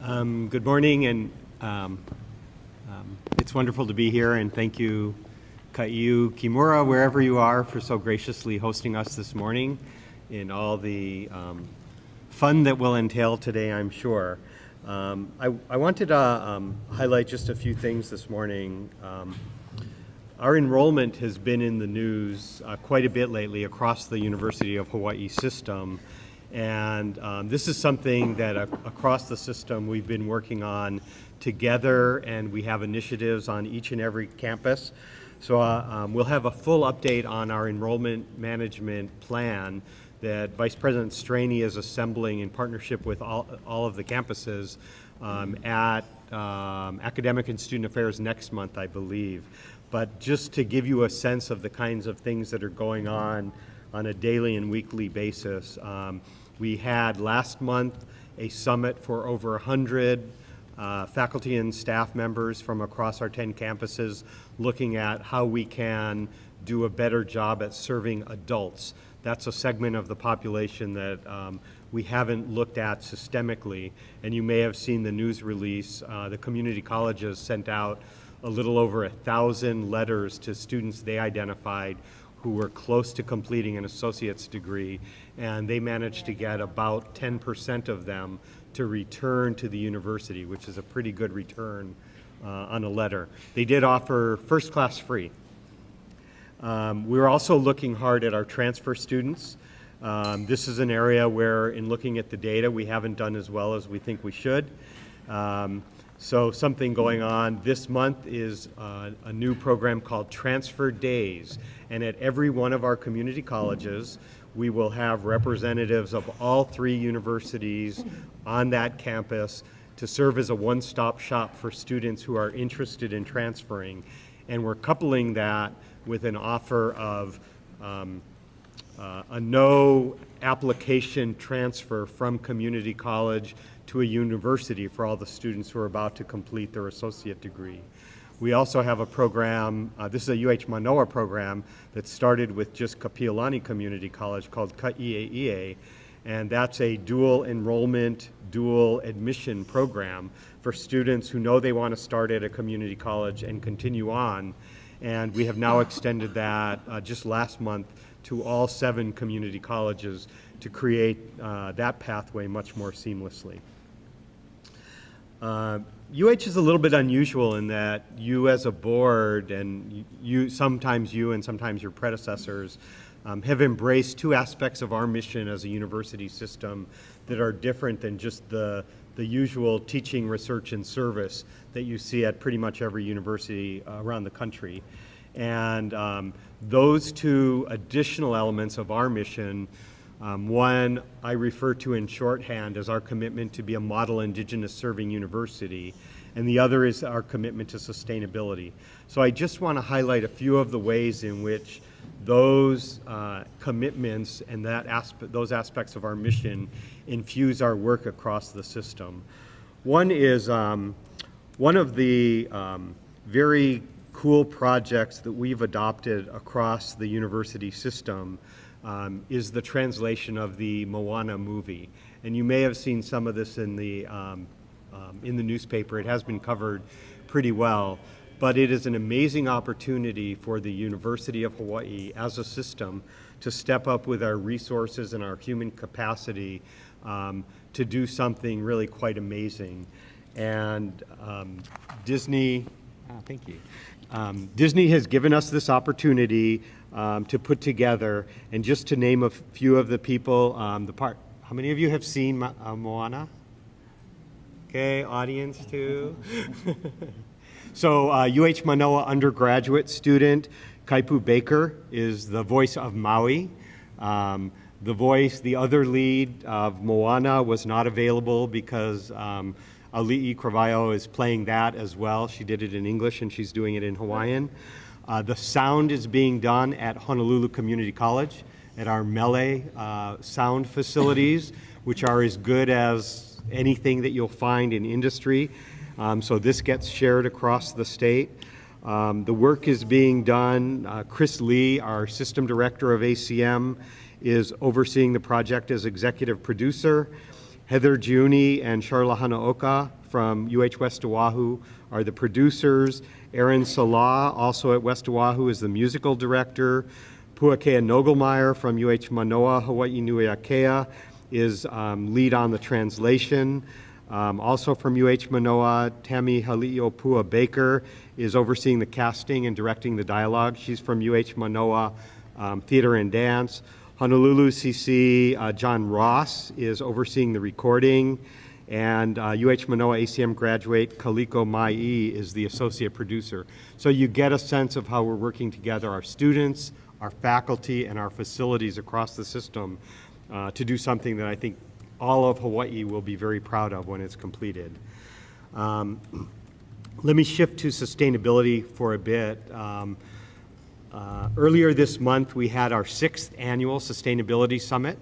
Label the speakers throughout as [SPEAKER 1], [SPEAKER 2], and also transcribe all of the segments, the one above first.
[SPEAKER 1] Good morning, and it's wonderful to be here, and thank you, Kaiu Kimura, wherever you are, for so graciously hosting us this morning in all the fun that will entail today, I'm sure. I wanted to highlight just a few things this morning. Our enrollment has been in the news quite a bit lately across the University of Hawaii system. And this is something that across the system we've been working on together, and we have initiatives on each and every campus. So we'll have a full update on our enrollment management plan that Vice President Straney is assembling in partnership with all of the campuses at Academic and Student Affairs next month, I believe. But just to give you a sense of the kinds of things that are going on a daily and weekly basis. We had last month a summit for over 100 faculty and staff members from across our 10 campuses looking at how we can do a better job at serving adults. That's a segment of the population that we haven't looked at systemically, and you may have seen the news release. The community colleges sent out a little over 1,000 letters to students they identified who were close to completing an associate's degree, and they managed to get about 10% of them to return to the university, which is a pretty good return on a letter. They did offer first class free. We're also looking hard at our transfer students. This is an area where, in looking at the data, we haven't done as well as we think we should. So something going on this month is a new program called Transfer Days. And at every one of our community colleges, we will have representatives of all three universities on that campus to serve as a one-stop shop for students who are interested in transferring. And we're coupling that with an offer of a no application transfer from community college to a university for all the students who are about to complete their associate degree. We also have a program, this is a UH Manoa program that started with just Kapiolani Community College called Ka'iei'e, and that's a dual enrollment, dual admission program for students who know they want to start at a community college and continue on. And we have now extended that just last month to all 7 community colleges to create that pathway much more seamlessly. UH is a little bit unusual in that you as a board and sometimes you and sometimes your predecessors have embraced 2 aspects of our mission as a university system that are different than just the usual teaching, research, and service that you see at pretty much every university around the country. And those 2 additional elements of our mission, one I refer to in shorthand as our commitment to be a model Indigenous serving university, and the other is our commitment to sustainability. So I just want to highlight a few of the ways in which those commitments and those aspects of our mission infuse our work across the system. One is one of the very cool projects that we've adopted across the university system is the translation of the Moana movie. And you may have seen some of this in the newspaper. It has been covered pretty well. But it is an amazing opportunity for the University of Hawaii as a system to step up with our resources and our human capacity to do something really quite amazing. And Disney, thank you. Disney has given us this opportunity to put together, and just to name a few of the people, how many of you have seen Moana? Okay, audience too. So UH Manoa undergraduate student Kaipu Baker is the voice of Maui. The other lead of Moana was not available because Ali'i Cravaio is playing that as well. She did it in English and she's doing it in Hawaiian. The sound is being done at Honolulu Community College at our Mele sound facilities, which are as good as anything that you'll find in industry. So this gets shared across the state. The work is being done. Chris Lee, our system director of ACM, is overseeing the project as executive producer. Heather Giuni and Sharla Hanaoka from UH West Oahu are the producers. Aaron Salah, also at West Oahu, is the musical director. Puakea Nogelmeyer from UH Manoa Hawaii Nui Akea is lead on the translation. Also from UH Manoa, Tammy Hali'opua Baker is overseeing the casting and directing the dialogue. She's from UH Manoa Theater and Dance. Honolulu CC, John Ross is overseeing the recording, and UH Manoa ACM graduate Kaliko Mai is the associate producer. So you get a sense of how we're working together, our students, our faculty, and our facilities across the system to do something that I think all of Hawaii will be very proud of when it's completed. Let me shift to sustainability for a bit. Earlier this month, we had our 6th annual Sustainability Summit.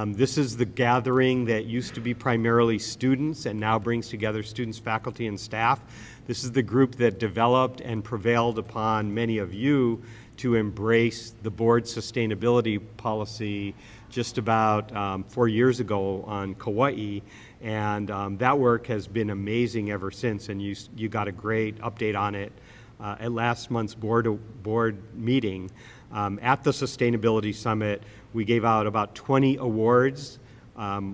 [SPEAKER 1] This is the gathering that used to be primarily students and now brings together students, faculty, and staff. This is the group that developed and prevailed upon many of you to embrace the board's sustainability policy just about 4 years ago on Kauai, and that work has been amazing ever since, and you got a great update on it at last month's board meeting. At the Sustainability Summit, we gave out about 20 awards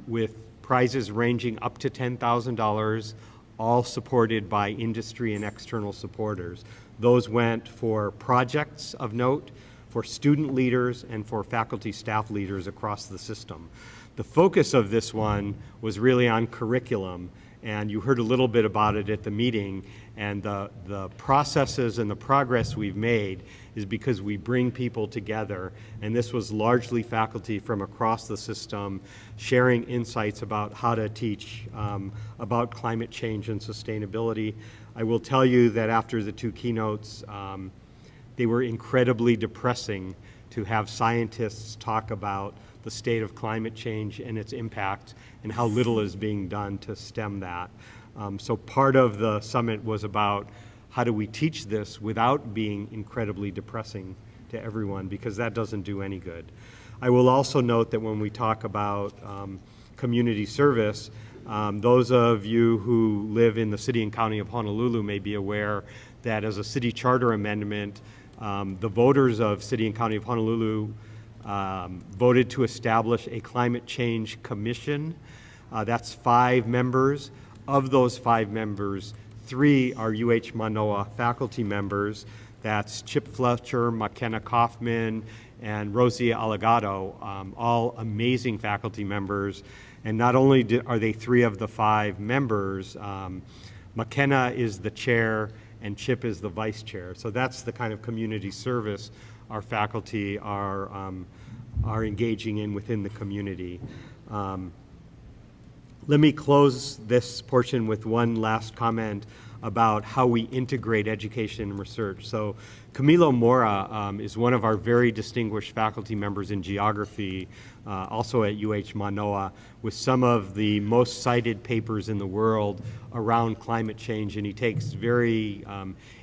[SPEAKER 1] with prizes ranging up to $10,000, all supported by industry and external supporters. Those went for projects of note, for student leaders, and for faculty staff leaders across the system. The focus of this one was really on curriculum, and you heard a little bit about it at the meeting, and the processes and the progress we've made is because we bring people together, and this was largely faculty from across the system sharing insights about how to teach about climate change and sustainability. I will tell you that after the 2 keynotes, they were incredibly depressing to have scientists talk about the state of climate change and its impact and how little is being done to stem that. So part of the summit was about how do we teach this without being incredibly depressing to everyone, because that doesn't do any good. I will also note that when we talk about community service, those of you who live in the city and county of Honolulu may be aware that as a city charter amendment, the voters of city and county of Honolulu voted to establish a climate change commission. That's 5 members. Of those 5 members, 3 are UH Manoa faculty members. That's Chip Fletcher, McKenna Kaufman, and Rosia Allegado, all amazing faculty members. And not only are they 3 of the 5 members, McKenna is the chair and Chip is the vice chair. So that's the kind of community service our faculty are engaging in within the community. Let me close this portion with one last comment about how we integrate education and research. So Camilo Mora is one of our very distinguished faculty members in geography, also at UH Manoa, with some of the most cited papers in the world around climate change, and he takes very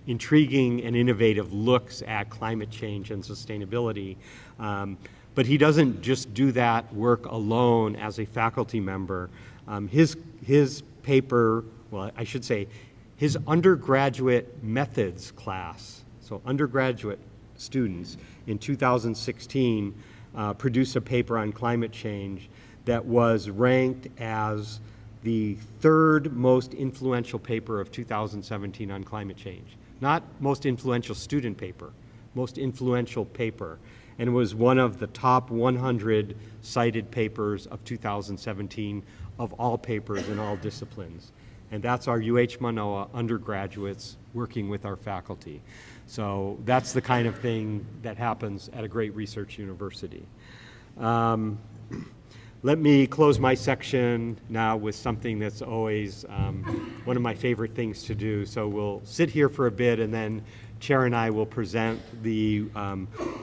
[SPEAKER 1] intriguing and innovative looks at climate change and sustainability. But he doesn't just do that work alone as a faculty member. His paper, well, I should say, his undergraduate methods class, so undergraduate students in 2016 produced a paper on climate change that was ranked as the 3rd most influential paper of 2017 on climate change. Not most influential student paper, most influential paper. And it was one of the top 100 cited papers of 2017 of all papers in all disciplines. And that's our UH Manoa undergraduates working with our faculty. So that's the kind of thing that happens at a great research university. Let me close my section now with something that's always one of my favorite things to do. So we'll sit here for a bit, and then Chair and I will present the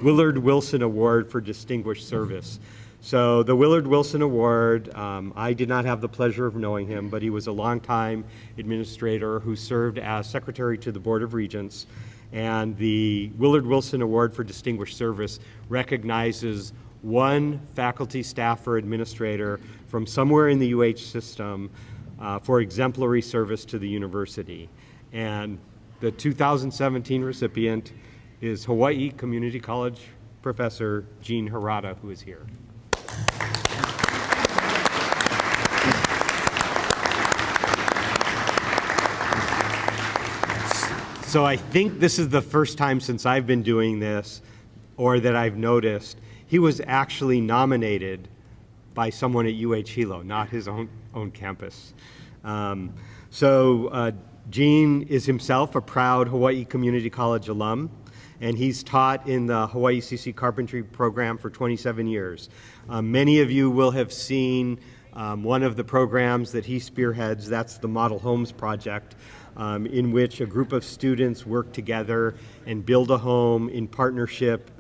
[SPEAKER 1] Willard Wilson Award for Distinguished Service. So the Willard Wilson Award, I did not have the pleasure of knowing him, but he was a longtime administrator who served as Secretary to the Board of Regents. And the Willard Wilson Award for Distinguished Service recognizes one faculty, staff, or administrator from somewhere in the UH system for exemplary service to the university. And the 2017 recipient is Hawaii Community College Professor Jean Harada, who is here. So I think this is the first time since I've been doing this, or that I've noticed, he was actually nominated by someone at UH Hilo, not his own campus. Gene is himself a proud Hawaii Community College alum, and he's taught in the Hawaii CC Carpentry program for 27 years. Many of you will have seen one of the programs that he spearheads. That's the Model Homes Project, in which a group of students work together and build a home in partnership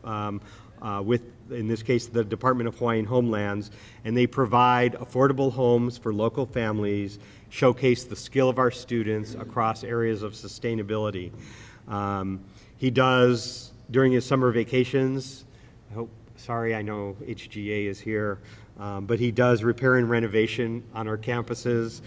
[SPEAKER 1] with, in this case, the Department of Hawaiian Homelands, and they provide affordable homes for local families, showcase the skill of our students across areas of sustainability. He does, during his summer vacations, I know HGA is here, but he does repair and renovation on our campuses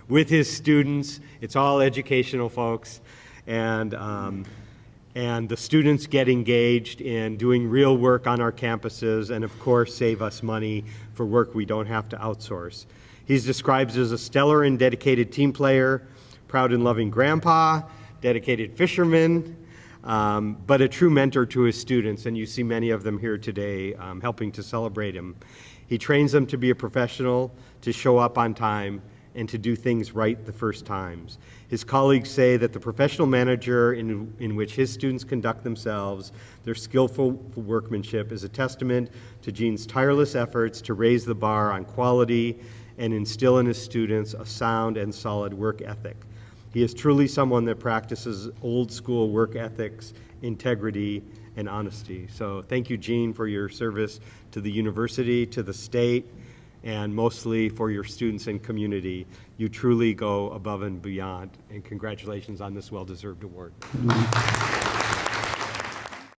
[SPEAKER 1] with his students. It's all educational, folks, and the students get engaged in doing real work on our campuses and, of course, save us money for work we don't have to outsource. He's described as a stellar and dedicated team player, proud and loving grandpa, dedicated fisherman, but a true mentor to his students, and you see many of them here today helping to celebrate him. He trains them to be a professional, to show up on time, and to do things right the first times. His colleagues say that the professional manager in which his students conduct themselves, their skillful workmanship, is a testament to Gene's tireless efforts to raise the bar on quality and instill in his students a sound and solid work ethic. He is truly someone that practices old school work ethics, integrity, and honesty. So thank you, Gene, for your service to the university, to the state, and mostly for your students and community. You truly go above and beyond, and congratulations on this well-deserved award.